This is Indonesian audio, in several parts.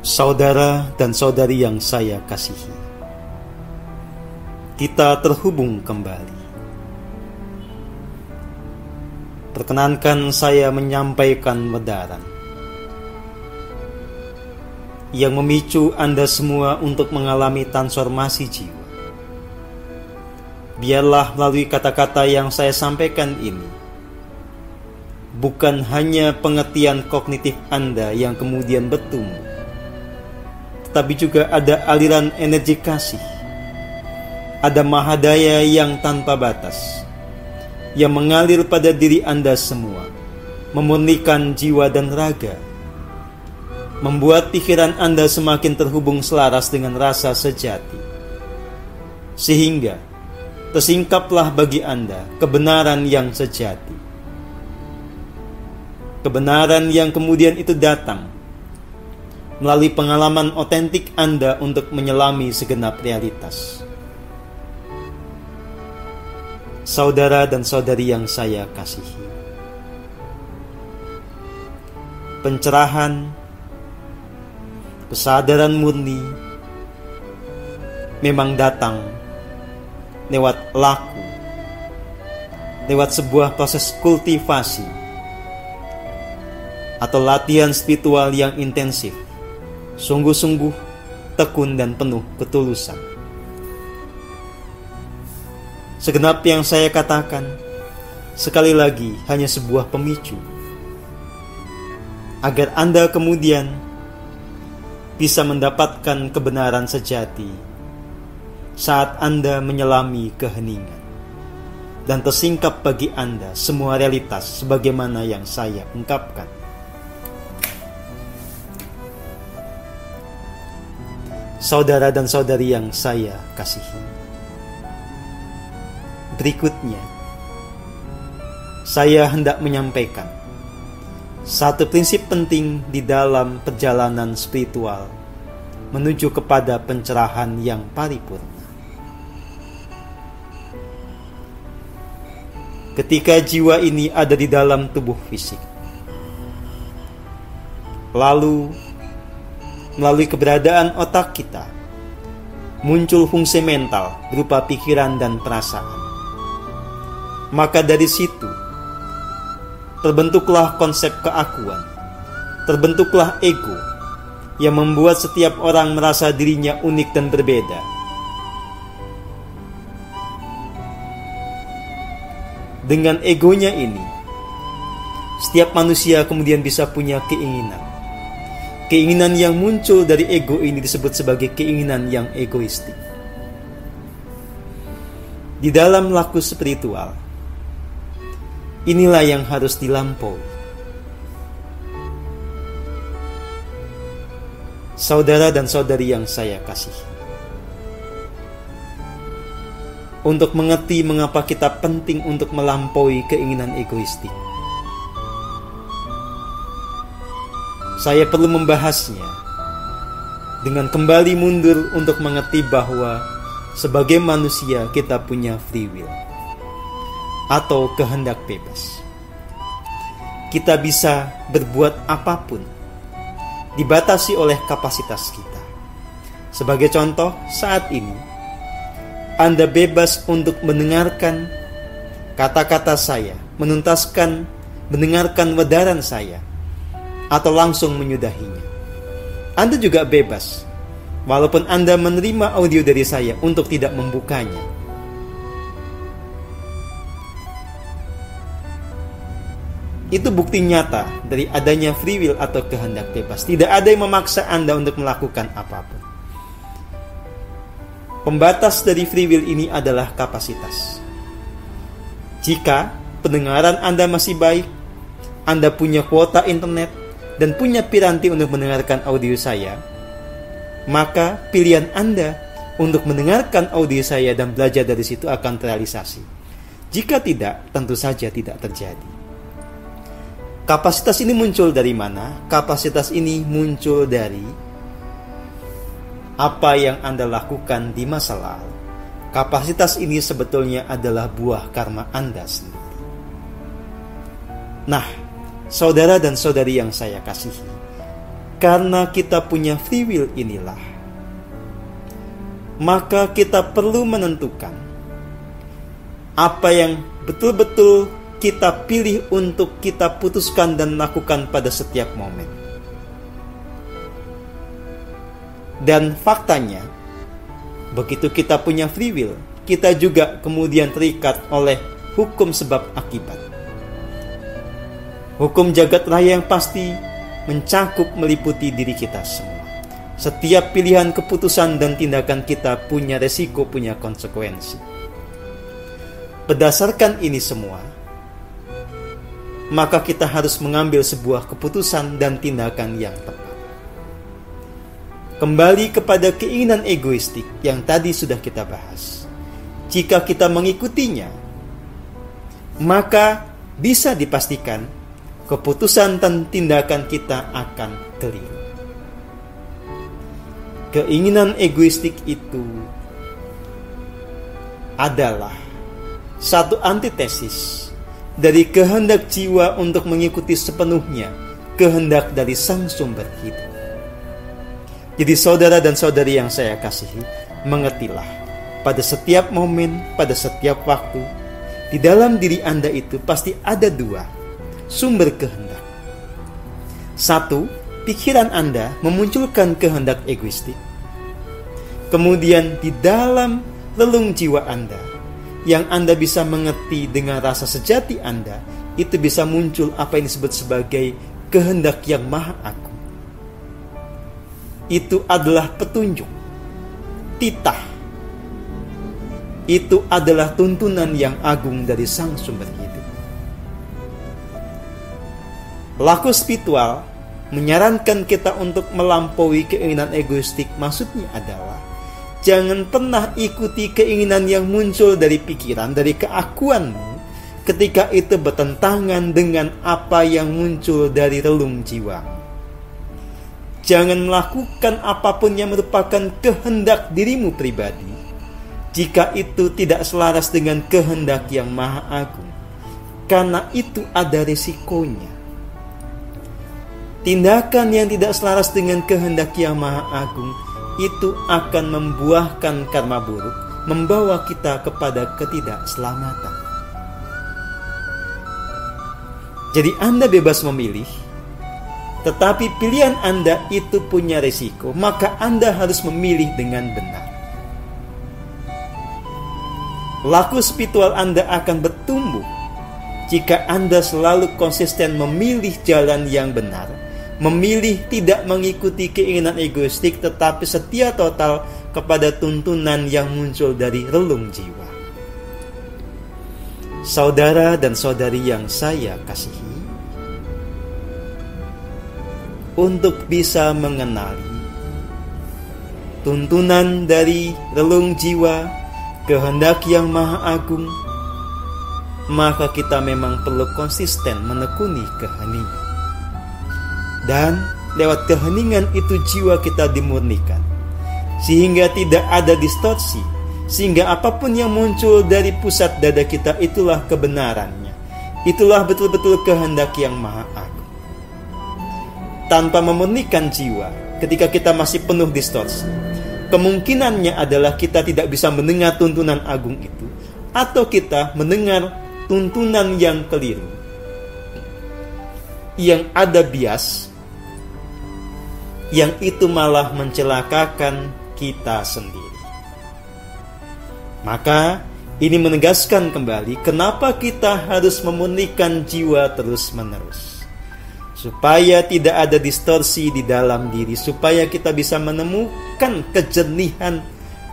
Saudara dan saudari yang saya kasihi, kita terhubung kembali. Perkenankan saya menyampaikan medaran yang memicu Anda semua untuk mengalami transformasi jiwa. Biarlah melalui kata-kata yang saya sampaikan ini, bukan hanya pengertian kognitif Anda yang kemudian bertumbuh, tetapi juga ada aliran energi kasih, ada mahadaya yang tanpa batas, yang mengalir pada diri Anda semua, memurnikan jiwa dan raga, membuat pikiran Anda semakin terhubung selaras dengan rasa sejati, sehingga tersingkaplah bagi Anda kebenaran yang sejati. Kebenaran yang kemudian itu datang melalui pengalaman otentik Anda untuk menyelami segenap realitas. Saudara dan saudari yang saya kasihi, pencerahan, kesadaran murni memang datang lewat laku, lewat sebuah proses kultivasi atau latihan spiritual yang intensif, sungguh-sungguh, tekun dan penuh ketulusan. Segenap yang saya katakan, sekali lagi hanya sebuah pemicu agar Anda kemudian bisa mendapatkan kebenaran sejati saat Anda menyelami keheningan, dan tersingkap bagi Anda semua realitas sebagaimana yang saya ungkapkan. Saudara dan saudari yang saya kasihi, berikutnya saya hendak menyampaikan satu prinsip penting di dalam perjalanan spiritual menuju kepada pencerahan yang paripurna. Ketika jiwa ini ada di dalam tubuh fisik, lalu melalui keberadaan otak kita muncul fungsi mental berupa pikiran dan perasaan. Maka dari situ terbentuklah konsep keakuan, terbentuklah ego yang membuat setiap orang merasa dirinya unik dan berbeda. Dengan egonya ini, setiap manusia kemudian bisa punya keinginan. Keinginan yang muncul dari ego ini disebut sebagai keinginan yang egoistik. Di dalam laku spiritual, inilah yang harus dilampaui. Saudara dan saudari yang saya kasihi, untuk mengerti mengapa kita penting untuk melampaui keinginan egoistik, saya perlu membahasnya dengan kembali mundur untuk mengerti bahwa sebagai manusia kita punya free will atau kehendak bebas. Kita bisa berbuat apapun, dibatasi oleh kapasitas kita. Sebagai contoh, saat ini Anda bebas untuk mendengarkan kata-kata saya, mendengarkan wedaran saya, atau langsung menyudahinya. Anda juga bebas, walaupun Anda menerima audio dari saya, untuk tidak membukanya. Itu bukti nyata dari adanya free will atau kehendak bebas. Tidak ada yang memaksa Anda untuk melakukan apapun. Pembatas dari free will ini adalah kapasitas. Jika pendengaran Anda masih baik, Anda punya kuota internet, dan punya piranti untuk mendengarkan audio saya, maka pilihan Anda untuk mendengarkan audio saya dan belajar dari situ akan terrealisasi. Jika tidak, tentu saja tidak terjadi. Kapasitas ini muncul dari mana? Kapasitas ini muncul dari apa yang Anda lakukan di masa lalu. Kapasitas ini sebetulnya adalah buah karma Anda sendiri. Nah, saudara dan saudari yang saya kasihi, Karena kita punya free will inilah, maka kita perlu menentukan apa yang betul-betul kita pilih untuk kita putuskan dan lakukan pada setiap momen. Dan faktanya, begitu kita punya free will, kita juga kemudian terikat oleh hukum sebab akibat. Hukum jagat raya yang pasti mencakup meliputi diri kita semua. Setiap pilihan, keputusan, dan tindakan kita punya resiko, punya konsekuensi. Berdasarkan ini semua, maka kita harus mengambil sebuah keputusan dan tindakan yang tepat. Kembali kepada keinginan egoistik yang tadi sudah kita bahas. Jika kita mengikutinya, maka bisa dipastikan keputusan dan tindakan kita akan keliru. Keinginan egoistik itu adalah satu antitesis dari kehendak jiwa untuk mengikuti sepenuhnya kehendak dari sang sumber hidup. Jadi saudara dan saudari yang saya kasihi, mengertilah, pada setiap momen, pada setiap waktu, di dalam diri Anda itu pasti ada dua sumber kehendak. Satu, pikiran Anda memunculkan kehendak egoistik. Kemudian di dalam relung jiwa Anda, yang Anda bisa mengerti dengan rasa sejati Anda, itu bisa muncul apa yang disebut sebagai kehendak yang maha agung. Itu adalah petunjuk, titah. Itu adalah tuntunan yang agung dari sang sumber hidup. Laku spiritual menyarankan kita untuk melampaui keinginan egoistik. Maksudnya adalah jangan pernah ikuti keinginan yang muncul dari pikiran, dari keakuanmu, ketika itu bertentangan dengan apa yang muncul dari relung jiwa. Jangan melakukan apapun yang merupakan kehendak dirimu pribadi, jika itu tidak selaras dengan kehendak yang maha agung, karena itu ada risikonya. Tindakan yang tidak selaras dengan kehendak yang maha agung itu akan membuahkan karma buruk, membawa kita kepada ketidakselamatan. Jadi Anda bebas memilih, tetapi pilihan Anda itu punya risiko, maka Anda harus memilih dengan benar. Laku spiritual Anda akan bertumbuh jika Anda selalu konsisten memilih jalan yang benar, memilih tidak mengikuti keinginan egoistik, tetapi setia total kepada tuntunan yang muncul dari relung jiwa. Saudara dan saudari yang saya kasihi, untuk bisa mengenali tuntunan dari relung jiwa, kehendak yang maha agung, maka kita memang perlu konsisten menekuni keheningan. Dan lewat keheningan itu jiwa kita dimurnikan, sehingga tidak ada distorsi, sehingga apapun yang muncul dari pusat dada kita itulah kebenarannya, itulah betul-betul kehendak yang maha agung. Tanpa memurnikan jiwa, ketika kita masih penuh distorsi, kemungkinannya adalah kita tidak bisa mendengar tuntunan agung itu, atau kita mendengar tuntunan yang keliru, yang ada bias, yang itu malah mencelakakan kita sendiri. Maka ini menegaskan kembali kenapa kita harus memurnikan jiwa terus-menerus, supaya tidak ada distorsi di dalam diri, supaya kita bisa menemukan kejernihan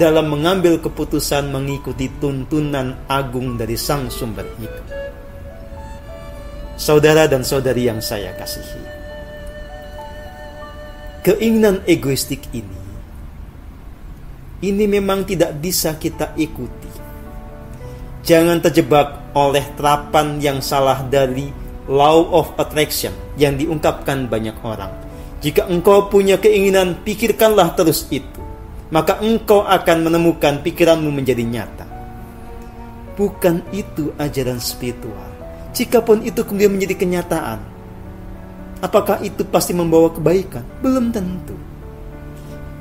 dalam mengambil keputusan mengikuti tuntunan agung dari sang sumber hidup. Saudara dan saudari yang saya kasihi, keinginan egoistik ini memang tidak bisa kita ikuti. Jangan terjebak oleh terapan yang salah dari law of attraction yang diungkapkan banyak orang. Jika engkau punya keinginan, pikirkanlah terus itu, maka engkau akan menemukan pikiranmu menjadi nyata. Bukan itu ajaran spiritual. Jikapun itu kemudian menjadi kenyataan, Apakah itu pasti membawa kebaikan? Belum tentu.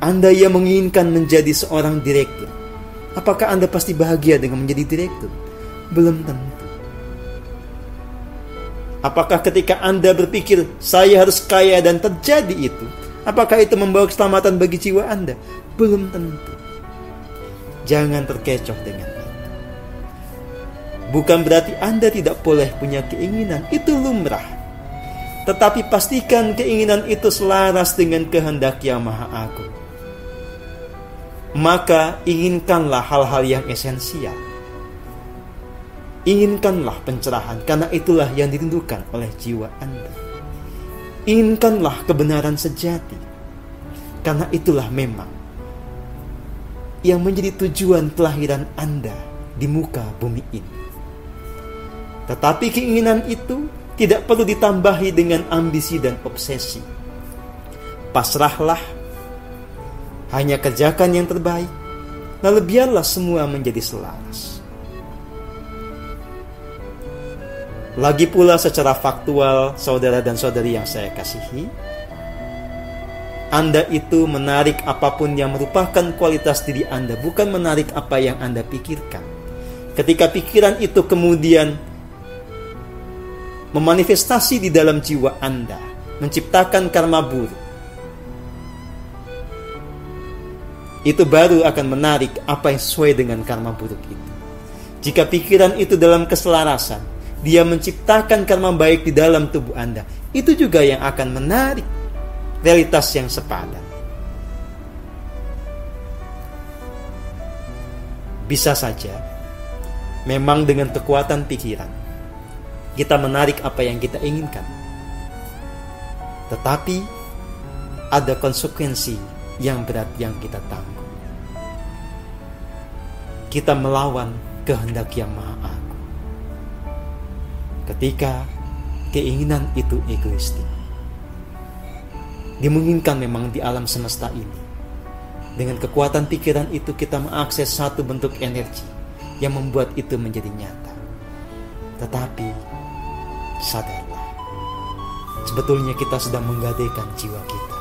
Anda yang menginginkan menjadi seorang direktur, apakah Anda pasti bahagia dengan menjadi direktur? Belum tentu. Apakah ketika Anda berpikir, saya harus kaya dan terjadi itu, apakah itu membawa keselamatan bagi jiwa Anda? Belum tentu. Jangan terkecoh dengan itu. Bukan berarti Anda tidak boleh punya keinginan, itu lumrah. Tetapi pastikan keinginan itu selaras dengan kehendak Yang Maha Agung. Maka inginkanlah hal-hal yang esensial. Inginkanlah pencerahan, karena itulah yang dirindukan oleh jiwa Anda. Inginkanlah kebenaran sejati, karena itulah memang yang menjadi tujuan kelahiran Anda di muka bumi ini. Tetapi keinginan itu tidak perlu ditambahi dengan ambisi dan obsesi. Pasrahlah, hanya kerjakan yang terbaik, lalu biarlah semua menjadi selaras. Lagi pula secara faktual, saudara dan saudari yang saya kasihi, Anda itu menarik apapun yang merupakan kualitas diri Anda, bukan menarik apa yang Anda pikirkan. Ketika pikiran itu kemudian memanifestasi di dalam jiwa Anda, menciptakan karma buruk, itu baru akan menarik apa yang sesuai dengan karma buruk itu. Jika pikiran itu dalam keselarasan, dia menciptakan karma baik di dalam tubuh Anda, itu juga yang akan menarik realitas yang sepadan. Bisa saja, memang dengan kekuatan pikiran, kita menarik apa yang kita inginkan. Tetapi, ada konsekuensi yang berat yang kita tanggung. Kita melawan kehendak Yang Maha Agung. Ketika keinginan itu egoistik, dimungkinkan memang di alam semesta ini. Dengan kekuatan pikiran itu kita mengakses satu bentuk energi yang membuat itu menjadi nyata. Tetapi sadarlah, sebetulnya kita sedang menggadaikan jiwa kita,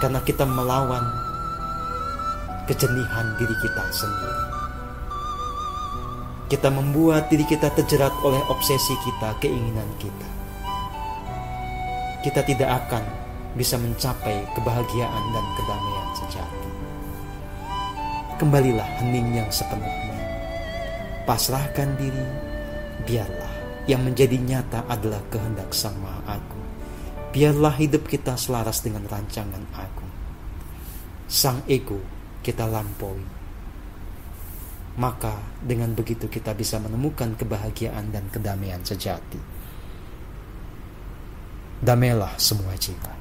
karena kita melawan kejernihan diri kita sendiri. Kita membuat diri kita terjerat oleh obsesi kita, keinginan kita. Kita tidak akan bisa mencapai kebahagiaan dan kedamaian sejati. Kembalilah hening yang sepenuhnya. Pasrahkan diri, biarlah yang menjadi nyata adalah kehendak Sang Maha Agung. Biarlah hidup kita selaras dengan rancangan agung. Sang ego kita lampaui. Maka dengan begitu kita bisa menemukan kebahagiaan dan kedamaian sejati. Damailah semua jiwa.